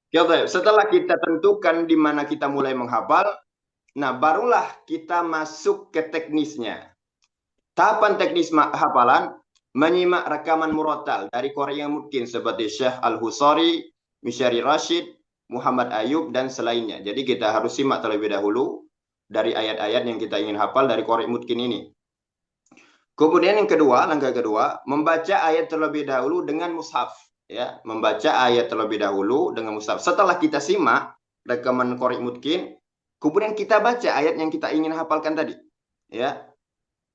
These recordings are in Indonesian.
Ya, baik. Setelah kita tentukan di mana kita mulai menghafal, nah barulah kita masuk ke teknisnya. Tahapan teknis hafalan, menyimak rekaman murotal dari Qori yang mungkin seperti Syekh Al-Husari, Misyari Rashid, Muhammad Ayub, dan selainnya. Jadi kita harus simak terlebih dahulu dari ayat-ayat yang kita ingin hafal dari Qori mungkin ini. Kemudian yang kedua, langkah kedua, membaca ayat terlebih dahulu dengan mushaf. Ya, membaca ayat terlebih dahulu dengan mushaf. Setelah kita simak rekaman Qori mungkin, kemudian kita baca ayat yang kita ingin hafalkan tadi. Ya,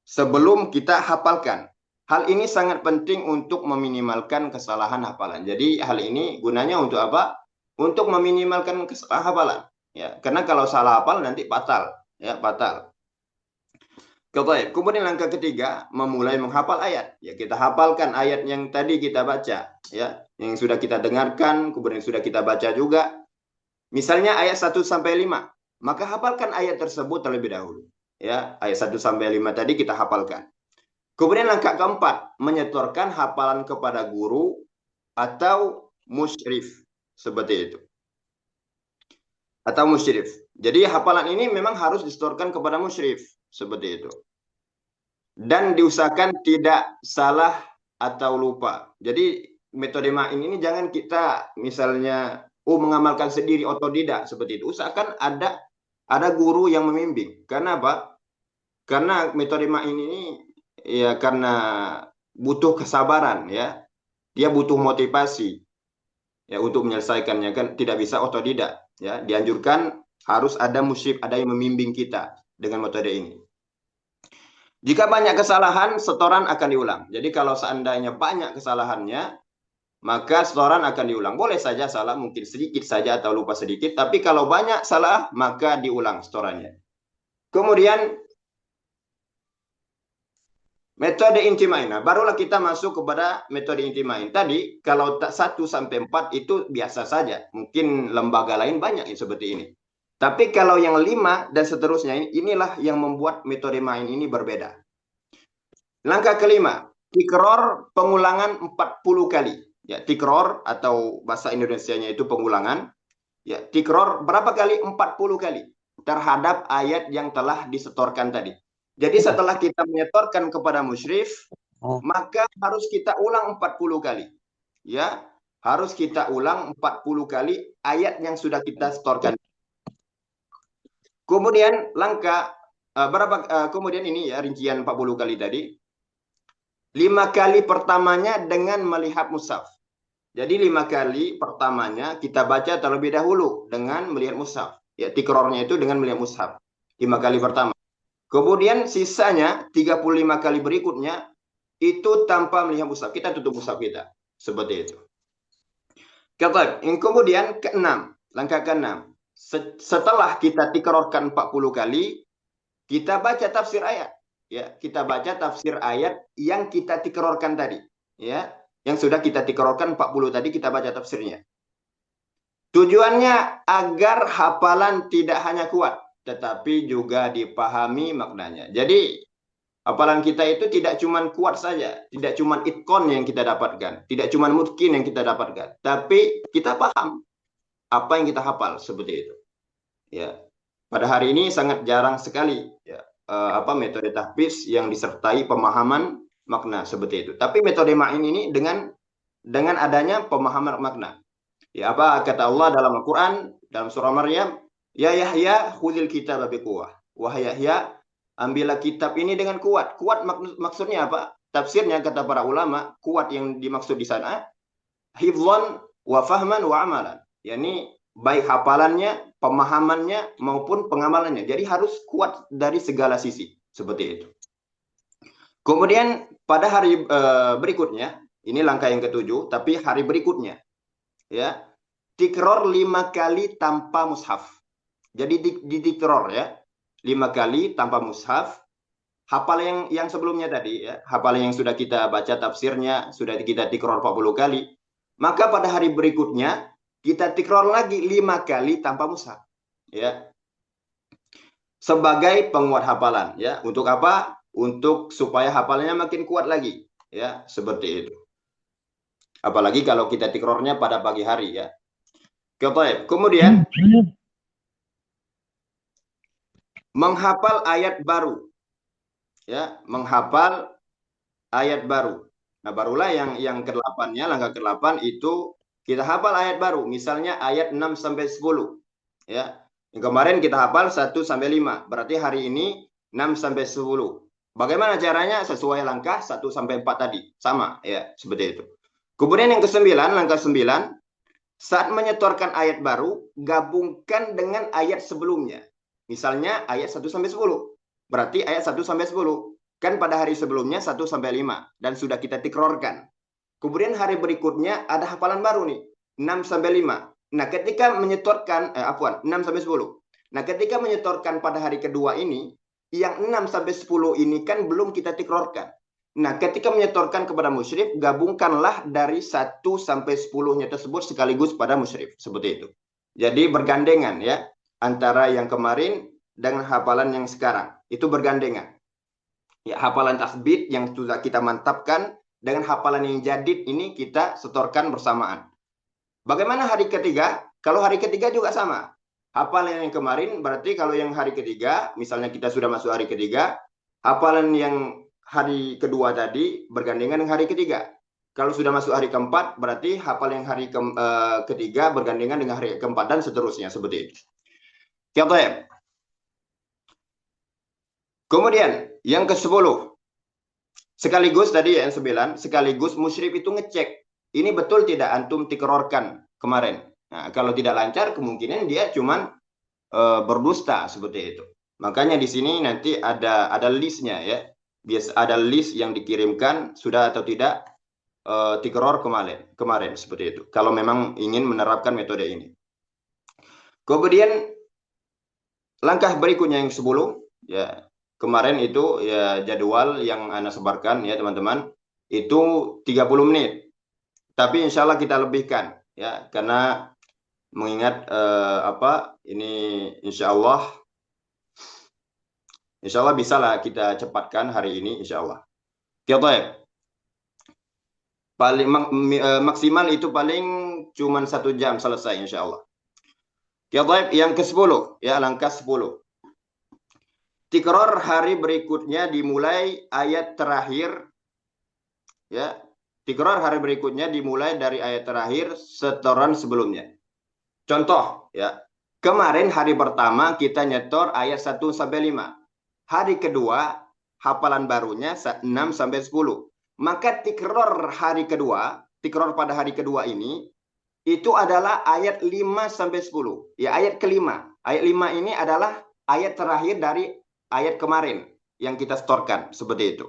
sebelum kita hafalkan. Hal ini sangat penting untuk meminimalkan kesalahan hafalan. Jadi hal ini gunanya untuk apa? Untuk meminimalkan kesalahan hafalan. Ya, karena kalau salah hafal nanti fatal. Ya, fatal. Kemudian langkah ketiga, memulai menghafal ayat. Ya, kita hafalkan ayat yang tadi kita baca, ya, yang sudah kita dengarkan, kemudian sudah kita baca juga. Misalnya ayat 1 sampai 5, maka hafalkan ayat tersebut terlebih dahulu. Ya, ayat 1 sampai 5 tadi kita hafalkan. Kemudian langkah keempat, menyetorkan hafalan kepada guru atau musyrif. Seperti itu. Atau musyrif. Jadi hafalan ini memang harus disetorkan kepada musyrif. Seperti itu. Dan diusahakan tidak salah atau lupa. Jadi metode main ini jangan kita misalnya mengamalkan sendiri otodidak seperti itu. Usahakan ada guru yang membimbing. Karena apa? Karena metode main ini ya karena butuh kesabaran ya. Dia butuh motivasi ya untuk menyelesaikannya, kan tidak bisa otodidak ya. Dianjurkan harus ada musyrif, ada yang membimbing kita dengan metode ini. Jika banyak kesalahan, setoran akan diulang. Jadi kalau seandainya banyak kesalahannya, maka setoran akan diulang. Boleh saja salah, mungkin sedikit saja atau lupa sedikit. Tapi kalau banyak salah, maka diulang setorannya. Kemudian metode inti main. Nah, barulah kita masuk kepada metode inti main. Tadi kalau 1 sampai 4 itu biasa saja. Mungkin lembaga lain banyak yang seperti ini. Tapi kalau yang 5 dan seterusnya, inilah yang membuat metode main ini berbeda. Langkah kelima, tikror pengulangan 40 kali. Ya, tikror atau bahasa Indonesianya itu pengulangan. Ya, tikror berapa kali? 40 kali terhadap ayat yang telah disetorkan tadi. Jadi setelah kita menyetorkan kepada musyrif, maka harus kita ulang 40 kali. Ya, harus kita ulang 40 kali ayat yang sudah kita setorkan. Kemudian kemudian ini ya rincian 40 kali tadi. 5 kali pertamanya dengan melihat mushaf. Jadi 5 kali pertamanya kita baca terlebih dahulu dengan melihat mushaf. Ya, tikrornya itu dengan melihat mushaf. 5 kali pertama. Kemudian sisanya 35 kali berikutnya itu tanpa melihat mushaf. Kita tutup mushaf kita. Seperti itu. Kemudian keenam, langkah keenam. Setelah kita tikrorkan 40 kali, kita baca tafsir ayat. Ya, kita baca tafsir ayat yang kita tikrorkan tadi. Ya, yang sudah kita tikrorkan 40 tadi kita baca tafsirnya. Tujuannya agar hafalan tidak hanya kuat, tetapi juga dipahami maknanya. Jadi hafalan kita itu tidak cuma kuat saja, tidak cuma itkon yang kita dapatkan, tidak cuma mungkin yang kita dapatkan, tapi kita paham apa yang kita hafal seperti itu. Ya, pada hari ini sangat jarang sekali ya, metode tahfiz yang disertai pemahaman makna seperti itu. Tapi metode main ini dengan adanya pemahaman makna. Ya, apa kata Allah dalam Al-Quran, dalam surah Maryam, ya Yahya khudil kitab biquwah. Wahai Yahya, ambillah kitab ini dengan kuat. Kuat maksudnya apa? Tafsirnya kata para ulama, kuat yang dimaksud di sana hifdzan wa fahman wa amalan. Yani baik hafalannya, pemahamannya maupun pengamalannya. Jadi harus kuat dari segala sisi, seperti itu. Kemudian pada hari berikutnya, ini langkah yang ketujuh, tapi hari berikutnya ya, tikror 5 kali tanpa mushaf. Jadi di tikror ya, 5 kali tanpa mushaf. Hafal yang sebelumnya tadi ya, hafal yang sudah kita baca tafsirnya, sudah kita tikror 40 kali. Maka pada hari berikutnya kita tikror lagi 5 kali tanpa mushaf. Ya. Sebagai penguat hafalan ya. Untuk apa? Untuk supaya hafalannya makin kuat lagi ya, seperti itu. Apalagi kalau kita tikrornya pada pagi hari ya. Oke, kemudian menghafal ayat baru, ya, menghafal ayat baru. Nah, barulah yang ke-8-nya, langkah ke-8 itu kita hafal ayat baru, misalnya ayat 6 sampai 10. Ya. Yang kemarin kita hafal 1 sampai 5. Berarti hari ini 6 sampai 10. Bagaimana caranya? Sesuai langkah 1 sampai 4 tadi. Sama, ya, seperti itu. Kemudian yang ke-9, langkah 9, saat menyetorkan ayat baru, gabungkan dengan ayat sebelumnya. Misalnya ayat 1 sampai 10. Berarti ayat 1 sampai 10. Kan pada hari sebelumnya 1 sampai 5 dan sudah kita tikrorkan. Kemudian hari berikutnya ada hafalan baru nih, 6 sampai 5. Nah, ketika menyetorkan 6 sampai 10. Nah, ketika menyetorkan pada hari kedua ini, yang 6 sampai 10 ini kan belum kita tikrorkan. Nah, ketika menyetorkan kepada musyrif, gabungkanlah dari 1 sampai 10-nya tersebut sekaligus pada musyrif. Seperti itu. Jadi bergandengan ya, antara yang kemarin dengan hafalan yang sekarang. Itu bergandengan. Ya, hafalan tasbih yang sudah kita mantapkan dengan hafalan yang jadid ini kita setorkan bersamaan. Bagaimana hari ketiga? Kalau hari ketiga juga sama. Hafalan yang kemarin berarti kalau yang hari ketiga, misalnya kita sudah masuk hari ketiga, hafalan yang hari kedua tadi bergandengan dengan hari ketiga. Kalau sudah masuk hari keempat, berarti hafal yang hari ketiga bergandengan dengan hari keempat dan seterusnya seperti itu. Oke. Kemudian yang ke-10. Sekaligus tadi yang 9, sekaligus musyrif itu ngecek. Ini betul tidak antum tikrorkan kemarin. Nah, kalau tidak lancar kemungkinan dia cuman berdusta seperti itu. Makanya di sini nanti ada listnya ya. Biasa ada list yang dikirimkan sudah atau tidak tikror kemarin seperti itu. Kalau memang ingin menerapkan metode ini. Kemudian langkah berikutnya yang 10 ya. Kemarin itu ya jadwal yang Anda sebarkan ya teman-teman itu 30 menit. Tapi insya Allah kita lebihkan ya karena mengingat ini insya Allah bisa lah kita cepatkan hari ini insya Allah. Oke, paling maksimal itu paling cuma 1 jam selesai insya Allah. Oke, yang ke-10 ya langkah 10. Tikror hari berikutnya dimulai ayat terakhir ya. Tikror hari berikutnya dimulai dari ayat terakhir setoran sebelumnya. Contoh ya. Kemarin hari pertama kita nyetor ayat 1 sampai 5. Hari kedua hafalan barunya 6 sampai 10. Maka tikror hari kedua, tikror pada hari kedua ini itu adalah ayat 5 sampai 10. Ya, ayat kelima. Ayat 5 ini adalah ayat terakhir dari ayat kemarin yang kita setorkan seperti itu.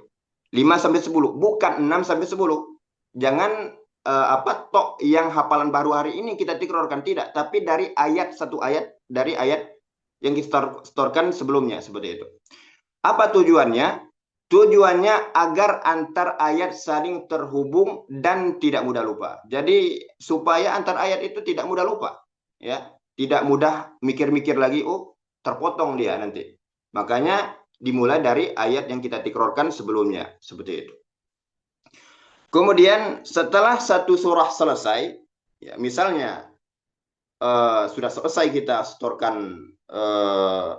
5 sampai 10, bukan 6 sampai 10. Jangan tok yang hafalan baru hari ini kita tikrorkan, tidak, tapi dari ayat satu ayat dari ayat yang kita setorkan sebelumnya seperti itu. Apa tujuannya? Tujuannya agar antar ayat saling terhubung dan tidak mudah lupa. Jadi supaya antar ayat itu tidak mudah lupa, ya, tidak mudah mikir-mikir lagi, oh terpotong dia nanti. Makanya dimulai dari ayat yang kita tikrorkan sebelumnya, seperti itu. Kemudian setelah satu surah selesai, ya, misalnya sudah selesai kita setorkan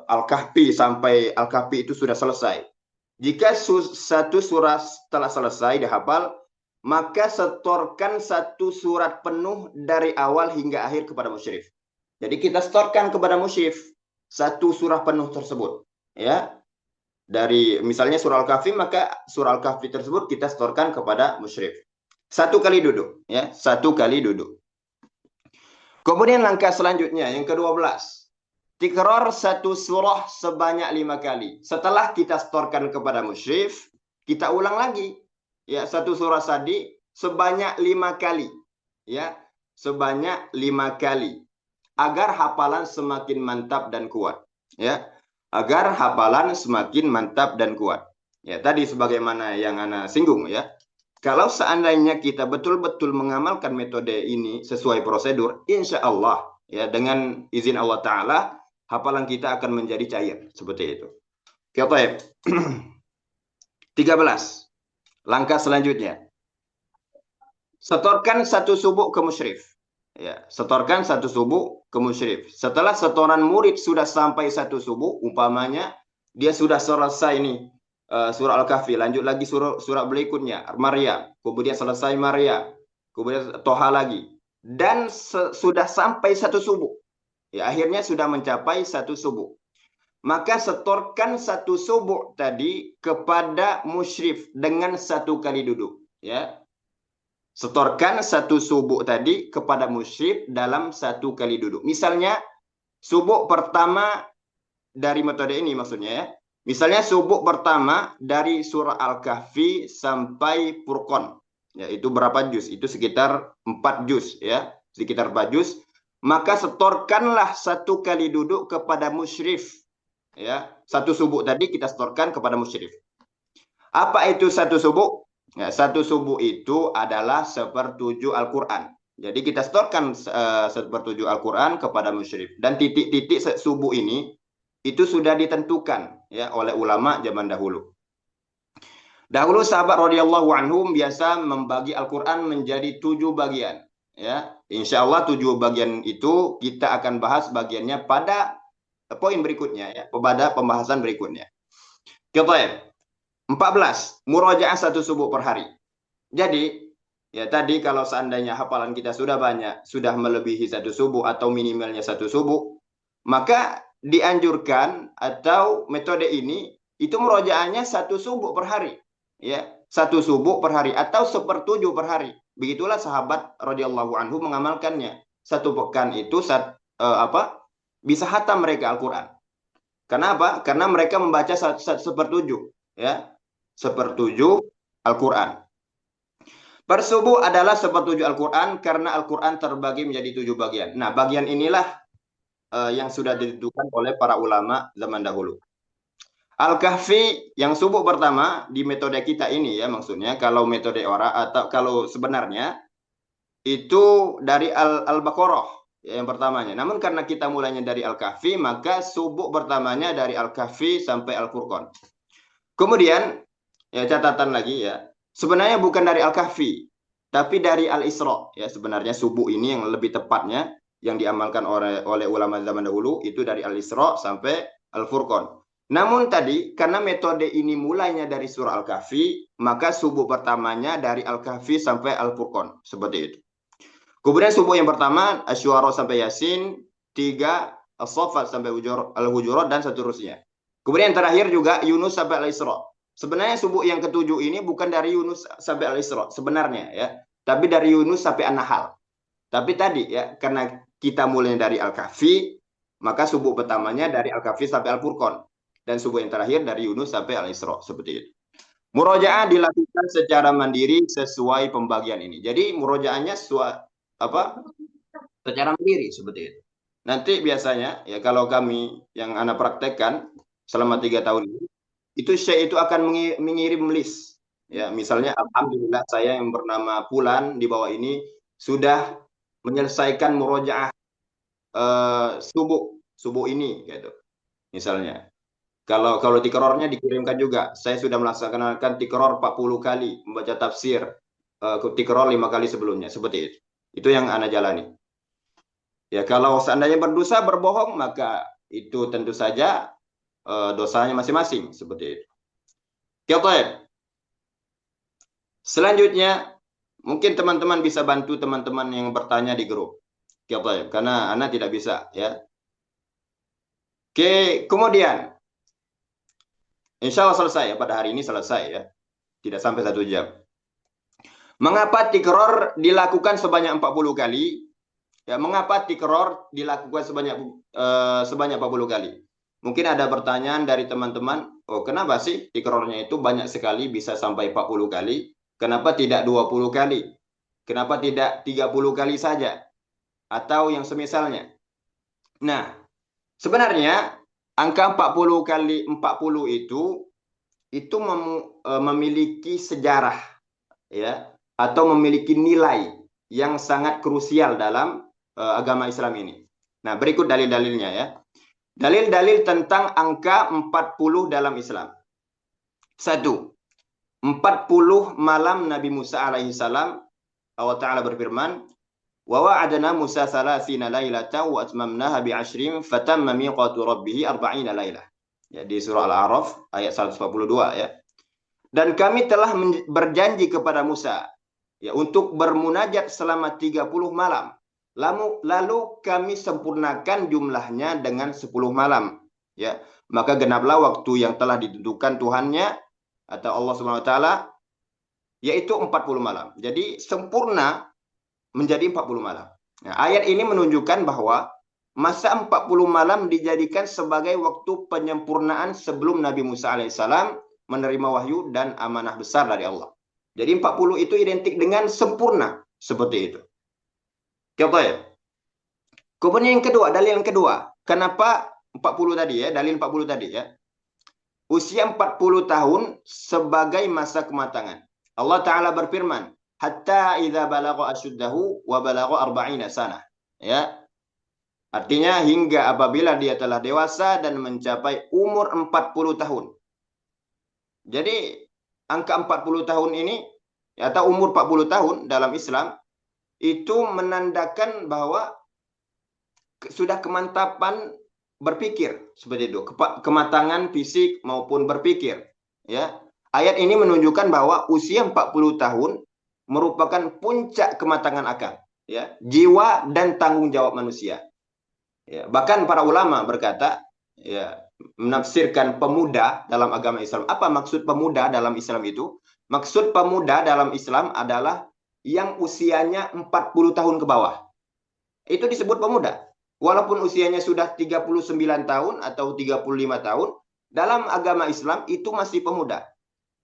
Al-Kahfi sampai Al-Kahfi itu sudah selesai. Jika satu surat telah selesai dihafal, maka setorkan satu surat penuh dari awal hingga akhir kepada musyrif. Jadi kita setorkan kepada musyrif satu surah penuh tersebut, ya. Dari misalnya surah Al-Kahfi, maka surah Al-Kahfi tersebut kita setorkan kepada musyrif. Satu kali duduk, ya, satu kali duduk. Kemudian langkah selanjutnya yang ke-12. Tikror satu surah sebanyak 5 kali. Setelah kita setorkan kepada musyrif, kita ulang lagi. Ya, satu surah tadi sebanyak 5 kali. Ya, sebanyak 5 kali. Agar hafalan semakin mantap dan kuat. Ya, agar hafalan semakin mantap dan kuat. Ya, tadi sebagaimana yang Ana singgung ya. Kalau seandainya kita betul-betul mengamalkan metode ini sesuai prosedur, insya Allah ya dengan izin Allah Ta'ala, hafalan kita akan menjadi cair seperti itu. Oke, 13. Langkah selanjutnya. Setorkan satu subuk ke musyrif. Ya, setorkan satu subuh ke musyrif. Setelah setoran murid sudah sampai satu subuh, umpamanya dia sudah selesai nih surah Al-Kahfi, lanjut lagi surah berikutnya Maryam, kemudian selesai Maryam, kemudian Toha lagi, dan sudah sampai satu subuh. Ya, akhirnya sudah mencapai satu subuh. Maka setorkan satu subuh tadi kepada musyrif dengan satu kali duduk. Ya, setorkan satu subuh tadi kepada musyrif dalam satu kali duduk. Misalnya subuh pertama dari metode ini maksudnya ya. Misalnya subuh pertama dari surah Al-Kahfi sampai Furqan. Ya, itu berapa juz? Itu sekitar 4 juz ya, sekitar 4 juz. Maka setorkanlah satu kali duduk kepada musyrif. Ya, satu subuh tadi kita setorkan kepada musyrif. Apa itu satu subuh? Ya, satu subuh itu adalah sepertujuh Al-Quran. Jadi kita setorkan sepertujuh Al-Quran kepada musyrif. Dan titik-titik subuh ini itu sudah ditentukan ya oleh ulama zaman dahulu. Dahulu sahabat radhiyallahu anhum biasa membagi Al-Quran menjadi 7 bagian. Ya, insya Allah 7 bagian itu kita akan bahas bagiannya pada poin berikutnya ya, pada pembahasan berikutnya. Kita 14, murojaah satu subuh per hari. Jadi, ya tadi kalau seandainya hafalan kita sudah banyak, sudah melebihi satu subuh atau minimalnya satu subuh, maka dianjurkan atau metode ini itu murojaahnya satu subuh per hari. Ya, satu subuh per hari atau sepertujuh per hari. Begitulah sahabat radhiyallahu anhu mengamalkannya. Satu pekan itu bisa hatam mereka Al-Quran. Kenapa? Karena mereka membaca sepertujuh. Ya, sepertujuh Al-Quran. Per subuh adalah sepertujuh Al-Quran karena Al-Quran terbagi menjadi 7 bagian. Nah, bagian inilah yang sudah ditentukan oleh para ulama zaman dahulu. Al-Kahfi yang subuh pertama di metode kita ini ya maksudnya kalau metode orang atau kalau sebenarnya itu dari Al-Baqarah ya, yang pertamanya. Namun karena kita mulainya dari Al-Kahfi maka subuh pertamanya dari Al-Kahfi sampai Al-Furqan. Kemudian ya catatan lagi ya. Sebenarnya bukan dari Al-Kahfi, tapi dari Al-Isra ya sebenarnya subuh ini yang lebih tepatnya yang diamalkan oleh ulama zaman dahulu itu dari Al-Isra sampai Al-Furqan. Namun tadi karena metode ini mulainya dari surah Al-Kahfi, maka subuh pertamanya dari Al-Kahfi sampai Al-Furqan seperti itu. Kemudian subuh yang pertama Asy-Syu'ara sampai Yasin, 3 As-Saffat sampai Al-Hujurat dan seterusnya. Kemudian yang terakhir juga Yunus sampai Al-Isra. Sebenarnya subuh yang ketujuh ini bukan dari Yunus sampai Al-Isra sebenarnya ya, tapi dari Yunus sampai An-Nahl. Tapi tadi ya karena kita mulai dari Al-Kahfi, maka subuh pertamanya dari Al-Kahfi sampai Al-Furqan dan subuh yang terakhir dari Yunus sampai Al-Isra seperti itu. Murojaah dilakukan secara mandiri sesuai pembagian ini. Jadi murojaahnya secara mandiri seperti itu. Nanti biasanya ya kalau kami yang anak praktekkan selama 3 tahun ini, itu Syekh itu akan mengirim list. Ya, misalnya alhamdulillah saya yang bernama Pulan di bawah ini sudah menyelesaikan murojaah subuh ini gitu. Misalnya. Kalau tikrornya dikirimkan juga. Saya sudah melaksanakan tikror 40 kali membaca tafsir tikror 5 kali sebelumnya seperti itu. Itu yang ana jalani. Ya kalau seandainya berdosa berbohong maka itu tentu saja dosanya masing-masing seperti itu. Oke, selanjutnya mungkin teman-teman bisa bantu teman-teman yang bertanya di grup. Oke, karena ana tidak bisa ya. Oke, kemudian insya Allah selesai ya pada hari ini selesai ya. Tidak sampai 1 jam. Mengapa tikror dilakukan sebanyak 40 kali? Ya, mengapa tikror dilakukan sebanyak 40 kali? Mungkin ada pertanyaan dari teman-teman, oh kenapa sih tikrornya itu banyak sekali bisa sampai 40 kali? Kenapa tidak 20 kali? Kenapa tidak 30 kali saja? Atau yang semisalnya. Nah, sebenarnya angka 40 kali 40 itu memiliki sejarah ya atau memiliki nilai yang sangat krusial dalam agama Islam ini. Nah, berikut dalil-dalilnya ya. Dalil-dalil tentang angka 40 dalam Islam. 1. 40 malam Nabi Musa alaihi salam, Allah Ta'ala berfirman, Wa wa'adna Musa 30 lailatan wa atmamnaha bi'ashrin fatamma miqatu rabbih 40 lailah. Ya, di surah Al-A'raf ayat 142 ya. Dan kami telah berjanji kepada Musa ya untuk bermunajat selama 30 malam. Lalu kami sempurnakan jumlahnya dengan 10 malam ya. Maka genaplah waktu yang telah ditentukan Tuhannya atau Allah Subhanahu wa taala yaitu 40 malam. Jadi sempurna menjadi 40 malam. Nah, ayat ini menunjukkan bahwa masa 40 malam dijadikan sebagai waktu penyempurnaan sebelum Nabi Musa alaihissalam menerima wahyu dan amanah besar dari Allah. Jadi 40 itu identik dengan sempurna. Seperti itu. Contoh ya. Kemudian yang kedua, dalil yang kedua. Kenapa 40 tadi ya, dalil 40 tadi ya. Usia 40 tahun sebagai masa kematangan. Allah Ta'ala berfirman, hatta idza balagha asyuddahu wa balagha 40 sanah. Ya. Artinya hingga apabila dia telah dewasa dan mencapai umur 40 tahun. Jadi angka 40 tahun ini atau umur 40 tahun dalam Islam itu menandakan bahwa sudah kemantapan berpikir seperti itu, kematangan fisik maupun berpikir ya. Ayat ini menunjukkan bahwa usia 40 tahun merupakan puncak kematangan akal ya, jiwa dan tanggung jawab manusia. Ya, bahkan para ulama berkata ya, menafsirkan pemuda dalam agama Islam. Apa maksud pemuda dalam Islam itu? Maksud pemuda dalam Islam adalah yang usianya 40 tahun ke bawah. Itu disebut pemuda. Walaupun usianya sudah 39 tahun atau 35 tahun, dalam agama Islam itu masih pemuda.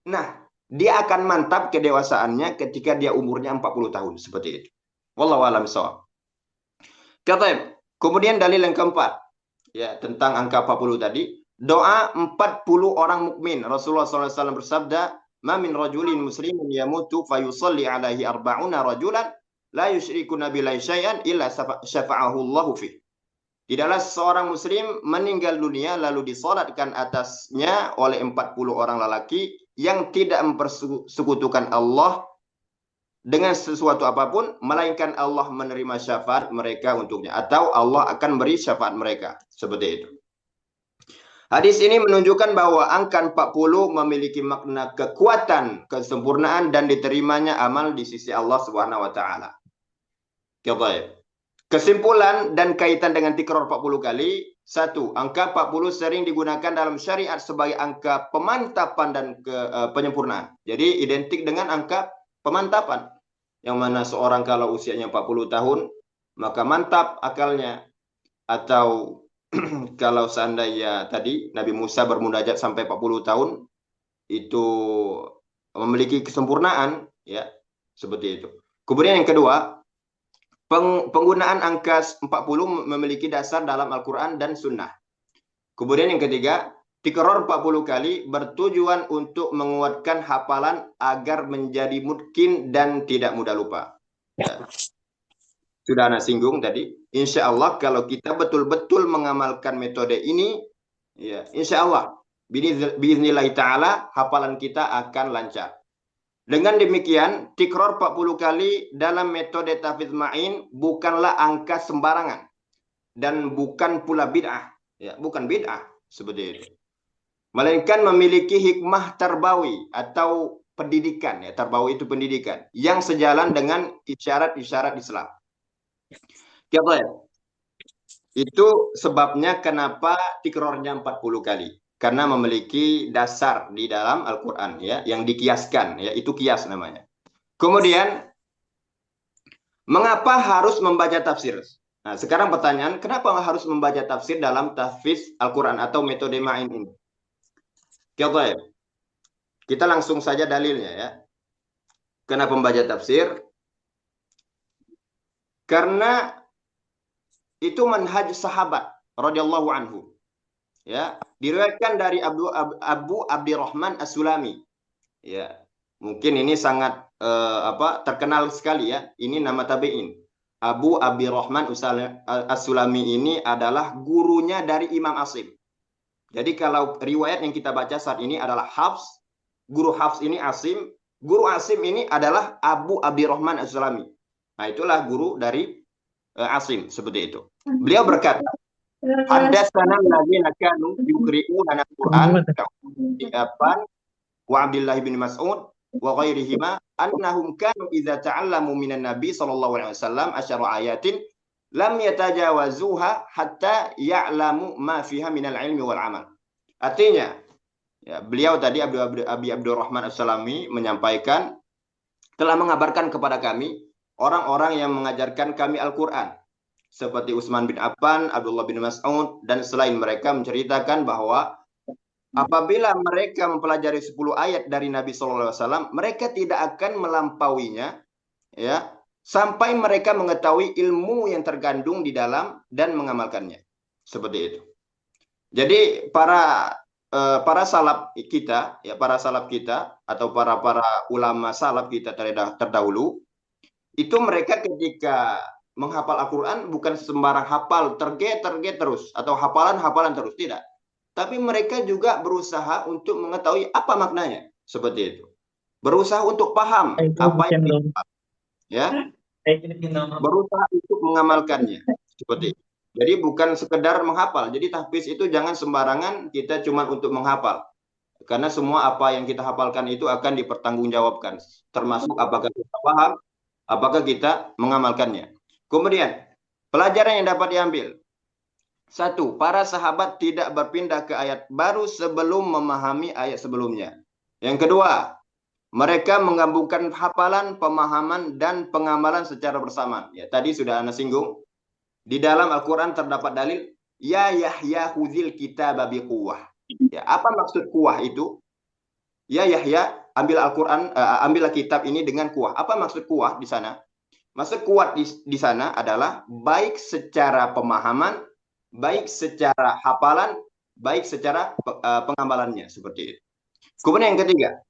Nah, dia akan mantap kedewasaannya ketika dia umurnya 40 tahun. Seperti itu. Wallahu a'lam bishawab. Kemudian dalil yang keempat. Ya, tentang angka 40 tadi. Doa 40 orang mukmin. Rasulullah SAW bersabda, "Ma min rajulin muslimin yamutu fayusalli alaihi arba'una rajulan la yusyrikuna billahi syai'an illa syafa'ahu Allahu fih." Tidaklah seorang muslim meninggal dunia lalu disolatkan atasnya oleh 40 orang lelaki yang tidak mempersekutukan Allah dengan sesuatu apapun, melainkan Allah menerima syafaat mereka untuknya. Atau Allah akan beri syafaat mereka. Seperti itu. Hadis ini menunjukkan bahwa angka 40 memiliki makna kekuatan, kesempurnaan, dan diterimanya amal di sisi Allah Subhanahu wa Ta'ala. Kesimpulan dan kaitan dengan tikror 40 kali. Satu, angka 40 sering digunakan dalam syariat sebagai angka pemantapan dan penyempurnaan. Jadi identik dengan angka pemantapan. Yang mana seorang kalau usianya 40 tahun, maka mantap akalnya. Atau kalau seandainya tadi Nabi Musa bermunajat sampai 40 tahun, itu memiliki kesempurnaan. Ya, seperti itu. Kemudian yang kedua, penggunaan angka 40 memiliki dasar dalam Al-Quran dan Sunnah. Kemudian yang ketiga, tikror 40 kali bertujuan untuk menguatkan hafalan agar menjadi mungkin dan tidak mudah lupa. Ya. Sudah Ana singgung tadi. Insya Allah kalau kita betul-betul mengamalkan metode ini, ya, insya Allah, biiznillah ta'ala, hafalan kita akan lancar. Dengan demikian, tikror 40 kali dalam metode tahfidz ma'in bukanlah angka sembarangan. Dan bukan pula bid'ah. Ya, bukan bid'ah seperti itu. Melainkan memiliki hikmah tarbawi atau pendidikan. Ya, tarbawi itu pendidikan. Yang sejalan dengan isyarat-isyarat Islam. Ya, itu sebabnya kenapa tikrornya 40 kali. Karena memiliki dasar di dalam Al-Quran ya, yang dikiaskan ya, itu kias namanya. Kemudian mengapa harus membaca tafsir? Nah, sekarang pertanyaan, kenapa harus membaca tafsir dalam tahfiz Al-Quran atau metode ma'in ini? Kita langsung saja dalilnya ya. Kenapa membaca tafsir? Karena itu manhaj sahabat radhiyallahu anhu. Ya, diriwayatkan dari Abu Abdurrahman As-Sulami. Ya, mungkin ini sangat terkenal sekali ya. Ini nama tabi'in. Abu Abdurrahman As-Sulami ini adalah gurunya dari Imam Asim. Jadi kalau riwayat yang kita baca saat ini adalah Hafs, guru Hafs ini Asim, guru Asim ini adalah Abu Abdurrahman As-Sulami. Nah, itulah guru dari Asim seperti itu. Beliau berkata, haddatsana alladziina kanu yuqri'una al-Qur'an ka'Uban wa Abdullah bin Mas'ud wa ghairihima annahum kanu idza ta'allamu minan nabi sallallahu alaihi wasallam asyara ayatin lam yatajawazuha hatta ya'lamu ma fiha minal ilmi wal amal. Artinya, ya, beliau tadi Abi Abdurrahman As-Salami menyampaikan telah mengabarkan kepada kami orang-orang yang mengajarkan kami Al-Qur'an seperti Utsman bin Affan, Abdullah bin Mas'ud, dan selain mereka menceritakan bahwa apabila mereka mempelajari 10 ayat dari Nabi SAW, mereka tidak akan melampauinya, ya, sampai mereka mengetahui ilmu yang terkandung di dalam dan mengamalkannya. Seperti itu. Jadi para salaf kita, ya, para salaf kita atau para ulama salaf kita terdahulu, itu mereka ketika menghafal Al-Quran bukan sembarang hafal target terus atau hafalan terus, tidak. Tapi mereka juga berusaha untuk mengetahui apa maknanya, seperti itu. Berusaha untuk paham apa yang ya, berusaha untuk mengamalkannya, seperti itu. Jadi bukan sekedar menghafal. Jadi tahfiz itu jangan sembarangan kita cuma untuk menghafal. Karena semua apa yang kita hafalkan itu akan dipertanggungjawabkan, termasuk apakah kita paham, apakah kita mengamalkannya. Kemudian, pelajaran yang dapat diambil. 1. Para sahabat tidak berpindah ke ayat baru sebelum memahami ayat sebelumnya. Yang kedua, mereka menggabungkan hafalan, pemahaman, dan pengamalan secara bersamaan. Ya, tadi sudah Anda singgung. Di dalam Al-Quran terdapat dalil, Ya Yahya huzil kitab biquwwah. Ya, apa maksud kuwah itu? Ya Yahya, ambil Al-Quran, ambillah kitab ini dengan kuwah. Apa maksud kuwah di sana? Maksud kuat di sana adalah baik secara pemahaman, baik secara hafalan, baik secara pengamalannya, seperti itu. Kemudian yang ketiga,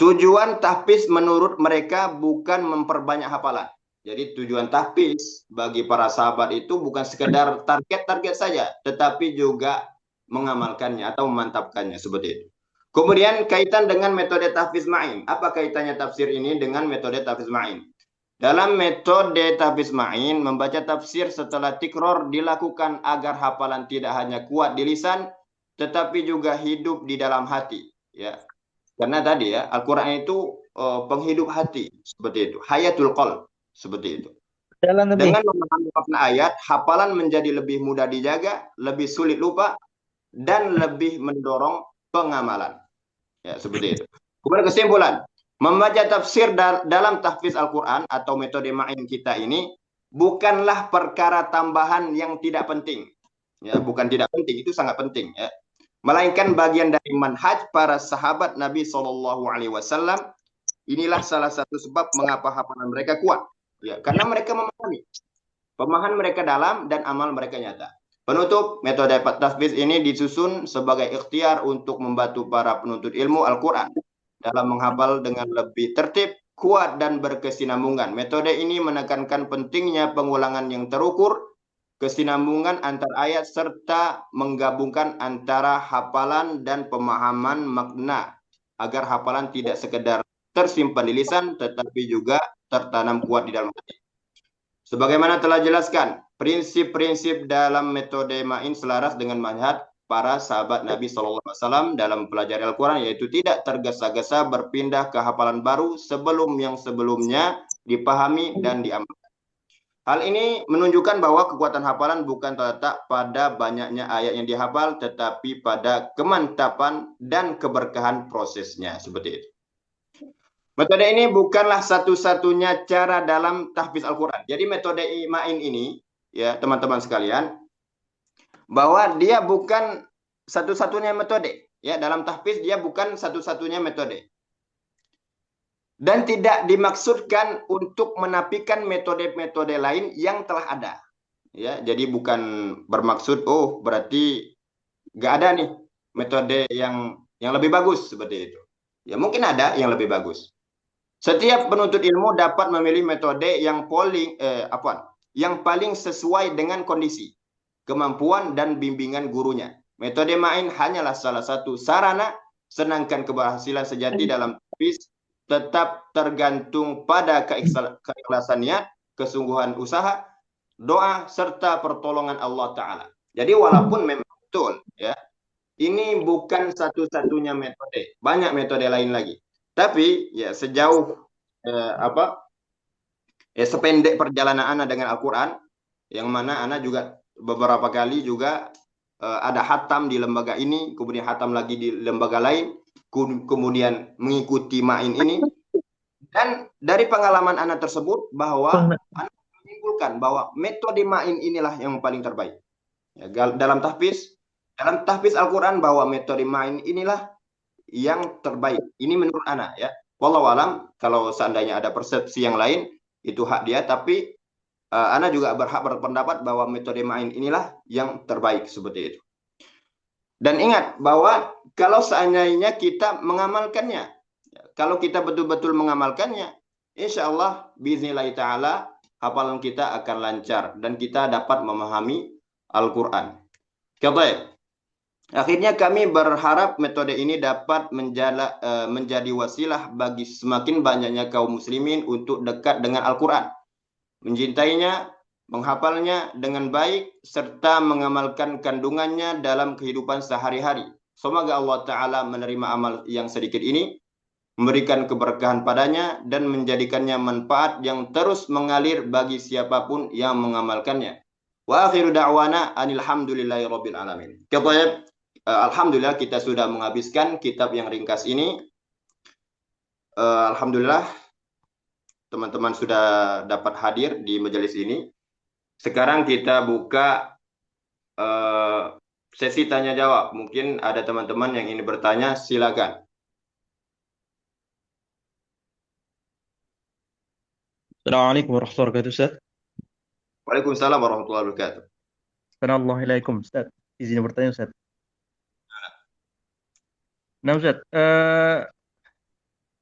tujuan tahfiz menurut mereka bukan memperbanyak hafalan. Jadi tujuan tahfiz bagi para sahabat itu bukan sekedar target-target saja, tetapi juga mengamalkannya atau memantapkannya, seperti itu. Kemudian kaitan dengan metode tahfiz ma'in. Apa kaitannya tafsir ini dengan metode tahfiz ma'in? Dalam metode tahfiz ma'in, membaca tafsir setelah tikror dilakukan agar hafalan tidak hanya kuat di lisan, tetapi juga hidup di dalam hati. Ya, karena tadi ya Al-Quran itu penghidup hati, seperti itu. Hayatul qalb, seperti itu. Dengan memahami makna ayat, hafalan menjadi lebih mudah dijaga, lebih sulit lupa, dan lebih mendorong pengamalan. Ya, seperti itu. Kemudian kesimpulan. Membaca tafsir dalam tahfiz Al-Quran atau metode ma'in kita ini bukanlah perkara tambahan yang tidak penting. Ya, bukan tidak penting, itu sangat penting. Ya. Melainkan bagian dari manhaj para sahabat Nabi SAW. Inilah salah satu sebab mengapa hafalan mereka kuat. Ya, karena mereka memahami. Pemahaman mereka dalam dan amal mereka nyata. Penutup, metode tahfiz ini disusun sebagai ikhtiar untuk membantu para penuntut ilmu Al-Quran dalam menghafal dengan lebih tertib, kuat, dan berkesinambungan. Metode ini menekankan pentingnya pengulangan yang terukur, kesinambungan antar ayat, serta menggabungkan antara hafalan dan pemahaman makna, agar hafalan tidak sekedar tersimpan di lisan, tetapi juga tertanam kuat di dalam hati. Sebagaimana telah jelaskan, prinsip-prinsip dalam metode ma'in selaras dengan manhaj para sahabat Nabi SAW dalam pelajari Al-Quran, yaitu tidak tergesa-gesa berpindah ke hafalan baru sebelum yang sebelumnya dipahami dan diamalkan. Hal ini menunjukkan bahwa kekuatan hafalan bukan terletak pada banyaknya ayat yang dihafal, tetapi pada kemantapan dan keberkahan prosesnya, seperti itu. Metode ini bukanlah satu-satunya cara dalam tahfiz Al-Quran. Jadi metode ma'in ini, ya teman-teman sekalian, bahwa dia bukan satu-satunya metode, ya, dalam tahfiz dia bukan satu-satunya metode, dan tidak dimaksudkan untuk menafikan metode-metode lain yang telah ada, ya. Jadi bukan bermaksud berarti nggak ada nih metode yang lebih bagus, seperti itu. Ya, mungkin ada yang lebih bagus. Setiap penuntut ilmu dapat memilih metode yang paling sesuai dengan kondisi, kemampuan, dan bimbingan gurunya. Metode ma'in hanyalah salah satu sarana, sedangkan keberhasilan sejati dalam tahfiz tetap tergantung pada keikhlasan niat, kesungguhan usaha, doa, serta pertolongan Allah Ta'ala. Jadi walaupun memang betul, ya, ini bukan satu-satunya metode, banyak metode lain lagi. Tapi ya sejauh sependek perjalanan Ana dengan Al-Quran, yang mana Ana juga beberapa kali juga ada hatam di lembaga ini, kemudian hatam lagi di lembaga lain, kemudian mengikuti main ini, dan dari pengalaman Ana tersebut bahwa Ana menyimpulkan bahwa metode main inilah yang paling terbaik. Ya, dalam tahfiz Al-Quran bahwa metode main inilah yang terbaik. Ini menurut Ana, ya. Wallahu alam, kalau seandainya ada persepsi yang lain itu hak dia, tapi Ana juga berhak berpendapat bahwa metode main inilah yang terbaik seperti itu. Dan ingat bahwa kalau seandainya kita mengamalkannya, kalau kita betul-betul mengamalkannya, insya Allah biiznillah ta'ala hafalan kita akan lancar dan kita dapat memahami Al-Quran. Akhirnya kami berharap metode ini dapat menjadi wasilah bagi semakin banyaknya kaum muslimin untuk dekat dengan Al-Quran, mencintainya, menghafalnya dengan baik, serta mengamalkan kandungannya dalam kehidupan sehari-hari. Semoga Allah Ta'ala menerima amal yang sedikit ini, memberikan keberkahan padanya, dan menjadikannya manfaat yang terus mengalir bagi siapapun yang mengamalkannya. Wa akhiru da'wana anilhamdulillahi rabbil alamin. Alhamdulillah kita sudah menghabiskan kitab yang ringkas ini. Alhamdulillah teman-teman sudah dapat hadir di majelis ini. Sekarang kita buka sesi tanya jawab. Mungkin ada teman-teman yang ingin bertanya, silakan. Assalamualaikum warahmatullahi wabarakatuh, Ustaz. Waalaikumsalam warahmatullahi wabarakatuh. Assalamualaikum, Ustaz. Izin bertanya, Ustaz. Nah, Ustaz,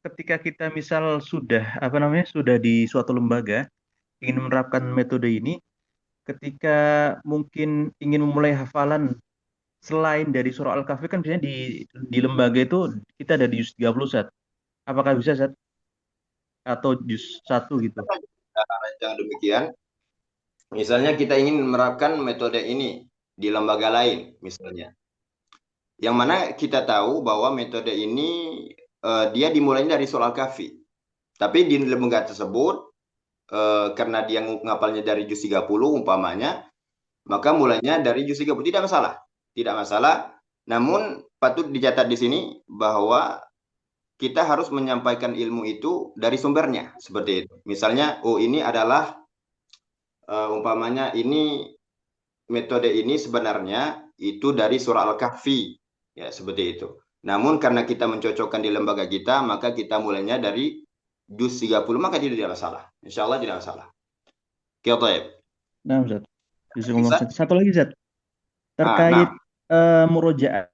ketika kita misal sudah di suatu lembaga ingin menerapkan metode ini, ketika mungkin ingin memulai hafalan selain dari surah Al-Kahfi kan biasanya di lembaga itu kita ada di juz 30, Ustaz. Apakah bisa, Ustaz? Atau juz 1 gitu? Jangan demikian. Misalnya kita ingin menerapkan metode ini di lembaga lain, misalnya. Yang mana kita tahu bahwa metode ini dia dimulai dari surah Al-Kahfi. Tapi di lembaga tersebut, karena dia ngapalnya dari juz 30 umpamanya, maka mulainya dari juz 30. Tidak masalah. Tidak masalah. Namun patut dicatat di sini bahwa kita harus menyampaikan ilmu itu dari sumbernya. Seperti itu. Misalnya, oh ini adalah umpamanya ini metode ini sebenarnya itu dari surah Al-Kahfi, ya seperti itu. Namun karena kita mencocokkan di lembaga kita, maka kita mulainya dari juz 30, maka tidak masalah. Insya Allah tidak masalah. Oke, Nah, Ustaz. Jazakumullah, bisa? Ustaz. Satu lagi, Ustaz. Terkait Nah, murojaah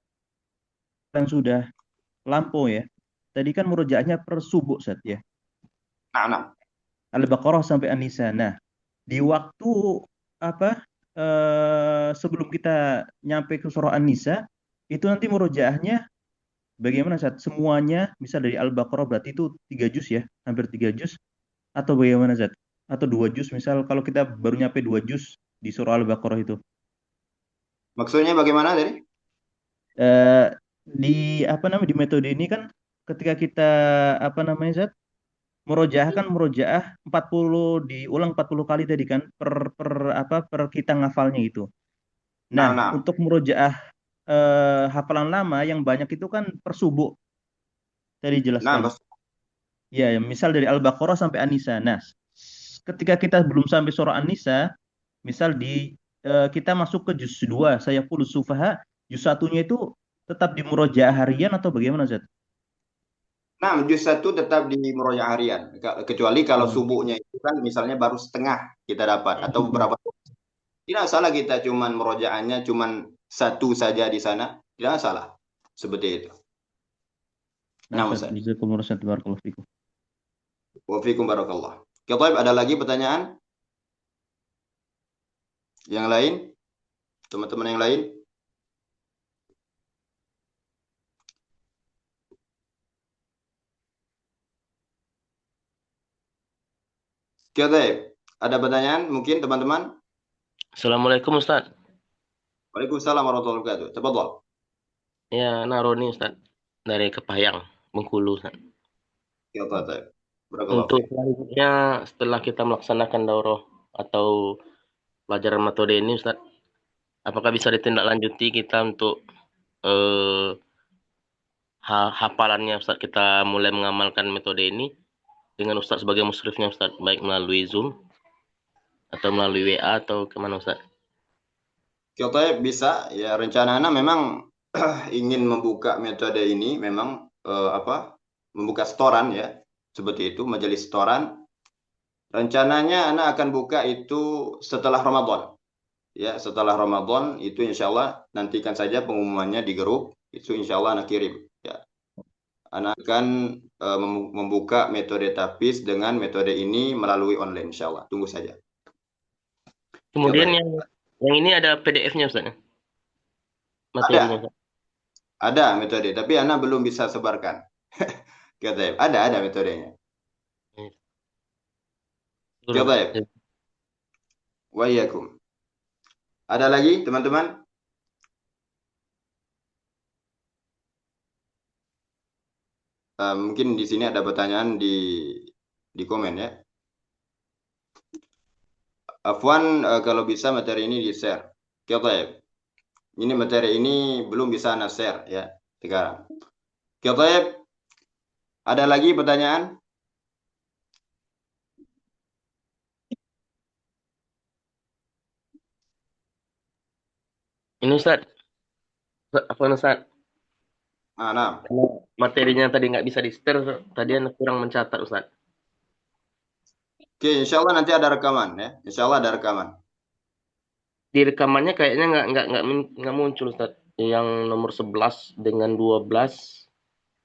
yang sudah lampau ya. Tadi kan murojaahnya per subuh, Ustaz ya. nah. Al-Baqarah sampai An-Nisa. Nah, di waktu apa sebelum kita nyampe ke surah An-Nisa, itu nanti murojaahnya bagaimana, Ustaz? Semuanya misal dari Al-Baqarah berarti itu 3 juz ya, hampir 3 juz, atau bagaimana, Ustaz? Atau 2 juz misal kalau kita baru nyampe 2 juz di surah Al-Baqarah itu. Maksudnya bagaimana tadi? Eh, di di metode ini kan ketika kita Zat, murojaah kan murojaah 40 diulang 40 kali tadi kan per kita ngafalnya itu. Nah, Nah. untuk murojaah hafalan lama yang banyak itu kan per subuh tadi jelaskan. Nah, Ya, ya, misal dari Al-Baqarah sampai An-Nisa. Nah, ketika kita belum sampai surah An-Nisa, misal kita masuk ke juz 2, saya puluh sufaha, juz satunya itu tetap di murojaah harian atau bagaimana, Zat? nah, juz 1 tetap di murojaah harian. Kecuali kalau Oh. subuhnya itu kan misalnya baru setengah kita dapat atau beberapa. Tidak salah kita cuman merojaannya cuman satu saja di sana. Tidak salah. Seperti itu. Nah, Nah, Ustaz, Ustaz. jazakumullah, Ustaz, barakallahu fikum. Wafikum barakallah. Oke, Taib, ada lagi pertanyaan? Yang lain? Teman-teman yang lain? Oke, ada pertanyaan mungkin teman-teman? Assalamualaikum Ustaz. Waalaikumsalam warahmatullahi wabarakatuh. Tafadhol. Ya, Naroni Ustaz. Dari Kepayang, Bengkulu Ustaz. Oke. Barakallahu Untuk fiik. selanjutnya setelah kita melaksanakan daurah atau pelajaran metode ini Ustaz, apakah bisa ditindaklanjuti kita untuk eh, hafalannya Ustaz, kita mulai mengamalkan metode ini dengan Ustaz sebagai musyrifnya Ustaz, baik melalui Zoom atau melalui WA atau kemana Ustaz? Oke, bisa ya, rencana Ana memang ingin membuka metode ini memang membuka setoran ya. Seperti itu, majelis setoran. Rencananya Ana akan buka itu setelah Ramadan. Ya, setelah Ramadan itu insya Allah nantikan saja pengumumannya di grup. Itu insya Allah Ana kirim. Ya, Ana akan membuka metode tapis dengan metode ini melalui online insya Allah. Tunggu saja. Kemudian Oke, yang ini ada PDF-nya Ustaz, ya? Materinya ada, Ustaz. ada metode, tapi Ana belum bisa sebarkan. Oke, ada metodenya. Oke, wa iyyakum. Ada lagi teman-teman? Mungkin di sini ada pertanyaan di komen ya. Afwan, kalau bisa materi ini di-share. Oke, ini materi ini belum bisa Ana share ya sekarang. Oke, ada lagi pertanyaan? Ini Ustaz, apa Ustaz? Nah. Karena materinya tadi nggak bisa di-share, tadi Anda kurang mencatat Ustaz. Oke, insya Allah nanti ada rekaman ya. Insya Allah ada rekaman. Di rekamannya kayaknya nggak muncul Ustaz. Yang nomor 11 dengan 12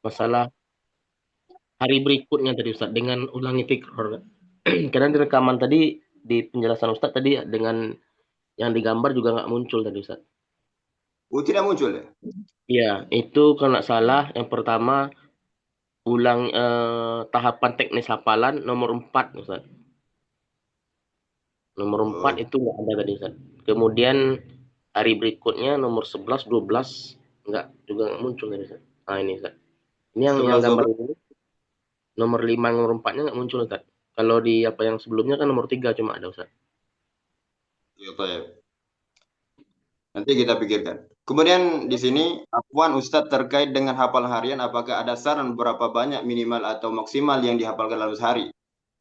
masalah hari berikutnya tadi Ustaz dengan ulangi fikr. Karena di rekaman tadi di penjelasan Ustaz tadi dengan yang digambar juga nggak muncul tadi Ustaz. Tidak muncul ya? Iya, itu kalau nggak salah yang pertama ulang tahapan teknis hafalan nomor 4 Ustaz. Nomor 4 Oh, itu nggak ada tadi Ustaz. Kemudian hari berikutnya nomor 11, 12 juga nggak muncul tadi Ustaz. Nah ini Ustaz. Ini yang 11, gambar 12. ini nomor 5, nomor 4-nya nggak muncul Ustaz. Kalau di apa yang sebelumnya kan nomor 3 cuma ada Ustaz. Oke, nanti kita pikirkan. Kemudian di sini, Afwan Ustadz terkait dengan hafal harian, apakah ada saran berapa banyak minimal atau maksimal yang dihafalkan dalam sehari?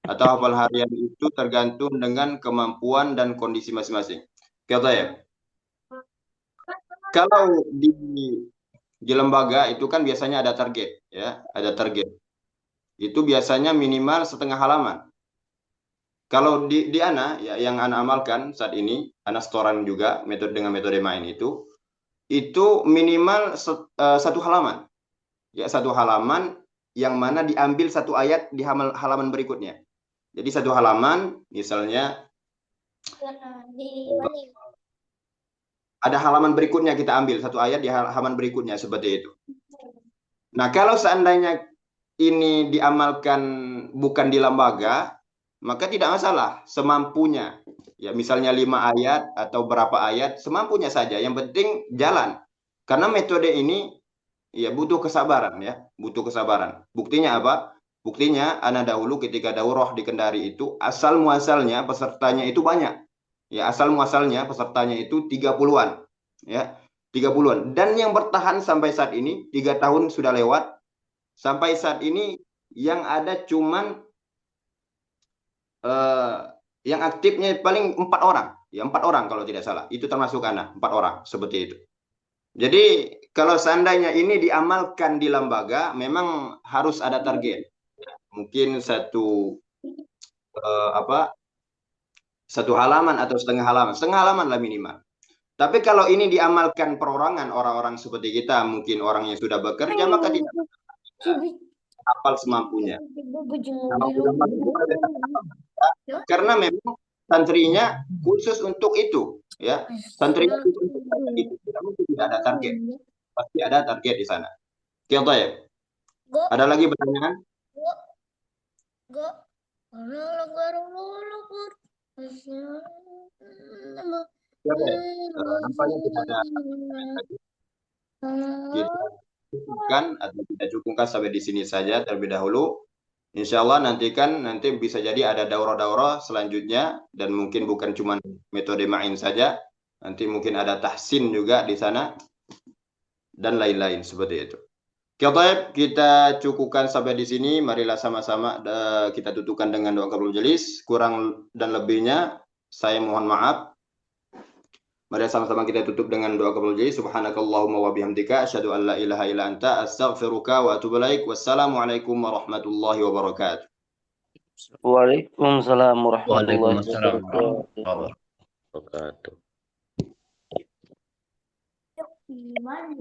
Atau hafal harian itu tergantung dengan kemampuan dan kondisi masing-masing? Oke, ya. Kalau di lembaga itu kan biasanya ada target, ya, ada target. Itu biasanya minimal setengah halaman. Kalau di Ana, ya, yang Ana amalkan saat ini, Ana setoran juga metode dengan metode main itu minimal satu halaman, ya, satu halaman yang mana diambil satu ayat di halaman berikutnya. Jadi satu halaman, misalnya ada halaman berikutnya kita ambil satu ayat di halaman berikutnya seperti itu. Nah, kalau seandainya ini diamalkan bukan di lembaga, maka tidak masalah, semampunya. Ya, misalnya 5 ayat atau berapa ayat, semampunya saja. Yang penting jalan. Karena metode ini ya butuh kesabaran ya, butuh kesabaran. Buktinya apa? Buktinya anak dahulu ketika daurah di Kendari itu asal muasalnya pesertanya itu banyak. Ya, asal muasalnya pesertanya itu 30-an. Ya, 30-an. Dan yang bertahan sampai saat ini 3 tahun sudah lewat. Sampai saat ini yang ada cuman eh, yang aktifnya paling 4 orang. Ya, 4 orang kalau tidak salah. Itu termasuk anak, 4 orang seperti itu. Jadi kalau seandainya ini diamalkan di lembaga, memang harus ada target. Mungkin apa, satu halaman atau setengah halaman lah minimal. Tapi kalau ini diamalkan perorangan orang-orang seperti kita, mungkin orang yang sudah bekerja, maka tidak hafal semampunya. Karena memang santrinya khusus untuk itu, ya. Santrinya khusus untuk itu. Tidak mungkin tidak ada target. Pasti ada target di sana. Oke, ya. Ada lagi pertanyaan? Siapa ya? Nampaknya tidak ada lagi. Kita cukupkan atau kita cukupkan sampai di sini saja terlebih dahulu. Insya Allah nanti bisa jadi ada daurah-daurah selanjutnya dan mungkin bukan cuma metode ma'in saja. Nanti mungkin ada tahsin juga di sana dan lain-lain seperti itu. Kita cukupkan sampai di sini. Marilah sama-sama kita tutupkan dengan doa qabul majelis. Kurang dan lebihnya saya mohon maaf. Mari sama-sama kita tutup dengan doa qabul majelis. Subhanakallahumma wa bihamdika asyhadu an la ilaha illa anta astaghfiruka wa atubu ilaik. Wassalamualaikum warahmatullahi wabarakatuh. Waalaikumsalam warahmatullahi Waalaikumsalam wabarakatuh. warahmatullahi Wabarakatuh. Gimana?